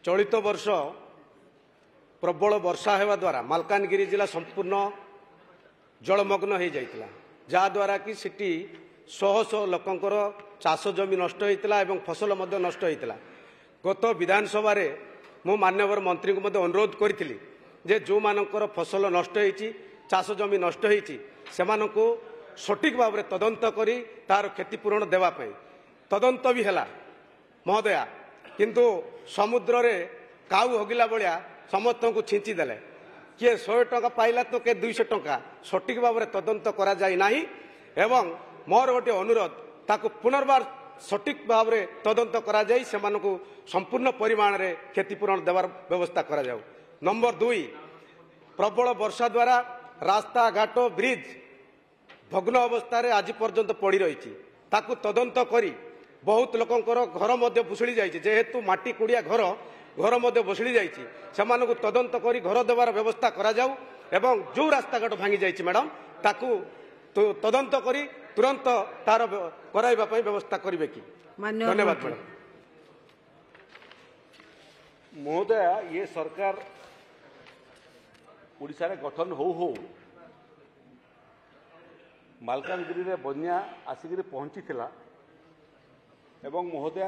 चलित वर्ष प्रबल वर्षा होगा द्वारा मालकानगिरी जिला संपूर्ण जलमग्न हो जाता जहाद्वारा कि सिटी शह शह लोकंर चाष जमी नष्ट होता एवं फसल नष्ट होता। गत विधानसभा मु माननीय मंत्री को अनुरोध करी जे जो मानकर फसल नष्ट होती चाष जमी नष्ट होती से सठिक भाव में तदंत करी तार क्षतिपूरण देवाई तदंत भी है महोदया किंतु समुद्र रे काऊ हगिला भाया समस्त को छिंची देले किए 100 टंका पाइला तो किए 200 टंका सठिक भाव में तदंत करा जाय नाही एवं मोर गोटे अनुरोध ताकू पुनर्बार सठिक भाव में तदंत करा जाय सेमानकु संपूर्ण परिमाण रे क्षतिपूरण देवार व्यवस्था करा जाऊ। नंबर 2 प्रबल वर्षा द्वारा रास्ता घाट ब्रिज भग्न अवस्था रे आज पर्यंत पड़ी रही ताकू तदंत करी बहुत लोकंकर घर मध्य भुसुड़ी जाइए जेहेतु माटी कुड़िया घर मध्य भुसुड़ी जाइए तदंत करी घर देवार व्यवस्था करा जाऊ एवं जो रास्ता घाट भांगी जाइए मैडम ताकू तदंत करी तुरंत तार कराइबा पई व्यवस्था करिवे कि धन्यवाद मैडम। महोदय ये सरकार ओडिशा रे गठन हो मालकानगिरी रे बन्या आसिक पहुंची थिला एवं महोदय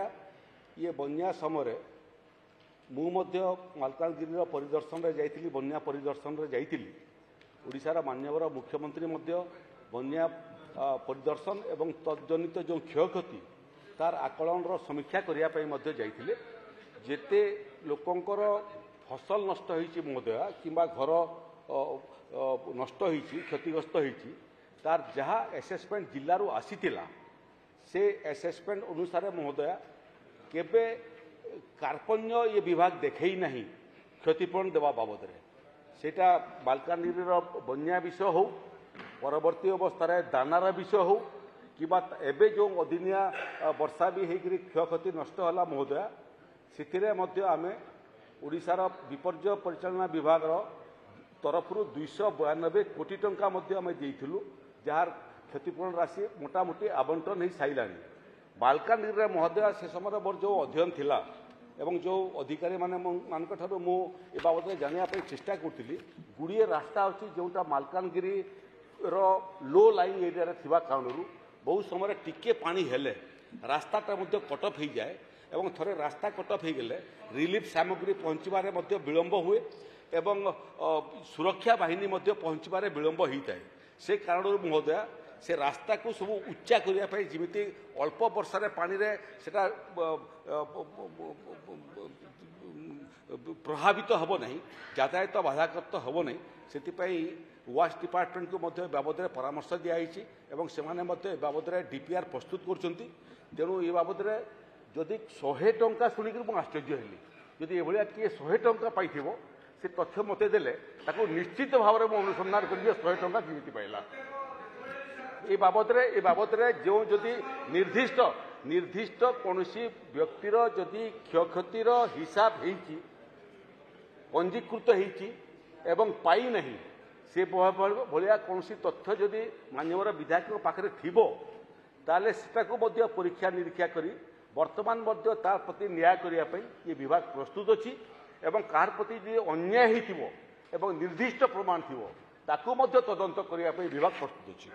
ये बन्या समय मु मालकानगिरी परिदर्शन रे जाइथिली बन्या परिदर्शन रे जाइथिली ओडिशार माननीय मुख्यमंत्री बन्या परिदर्शन एवं तजनित जो क्षयक्षति तार आकलन समीक्षा करने जाइथिले जेते लोकंकर फसल नष्ट होइछि महोदय किंबा घर नष्ट होइछि क्षतिग्रस्त होइछि तार जहाँ एसेसमेंट जिल्लारू आसीथिला से एसेसमेंट अनुसार महोदय केबे कार्पण्य ये विभाग देखई नहीं क्षतिपूरण देवा बाबद रे सेटा मालकानगिरी बन्या विषय हो परवर्ती अवस्था दानार विषय हो कि एबे जो अदिनिया वर्षा भी होकर क्षयक्षति नष्ट होला महोदय से आमे ओडिशार विपर्य परिचालना विभाग तरफ 292 कोटी टंका आमे देइथिलु जार क्षतिपूरण राशि मोटामोटी आवंटन हो सारा मालकानगिरी महोदय से समय मोर जो अध्ययन थिला एवं जो अधिकारी माने मान मु ए बाबद जानापी चेष्टा करी गुड़िए रास्ता अच्छी जोटा मालकानगिरी लो लाइन एरिया थिबा कारणरू बहुत समय टिके पानी हेले रास्ताटा कटअफ हो जाए एवं थरे रास्ता कटअफ हो गले रिलीफ सामग्री पहुँचबार विलंब हुए एवं सुरक्षा बाहिनी पहुँचबार विलंब होता है से कारण महोदय से रास्ता को सब उच्चा करने जमी अल्प वर्षा पानी रे सेटा प्रभावित हम नहीं यातायात बाधाग्रस्त हम नहीं से वास्ट डिपार्टमेंट को बाबद परामर्श दिखाई से बाबद डीपीआर प्रस्तुत कर तेणु ये बाबद जदि 100 टंका शुणिक मुझे आश्चर्य हेली जदि ये किए 100 टंका पाई से तथ्य मत देले निश्चित भाव में अनुसंधान कर 100 टंका केमिति पाइला ए बाबद जो जदि निर्दिष्ट निर्दिष्ट कौन व्यक्तिर जदि क्षयक्षतिर हिसाब होती पंजीकृत होती एवं पाई नहीं से भाया कौन तथ्य जदि माननीय विधायक पाखे थो ताले सेटाको परीक्षा निरीक्षा करी वर्तमान तार प्रति न्याय करने ये विभाग प्रस्तुत अच्छी एवं कार प्रति जो अन्याय होइथिबो एवं निर्दिष्ट प्रमाण थी ताकू तदंत करने विभाग प्रस्तुत अच्छी।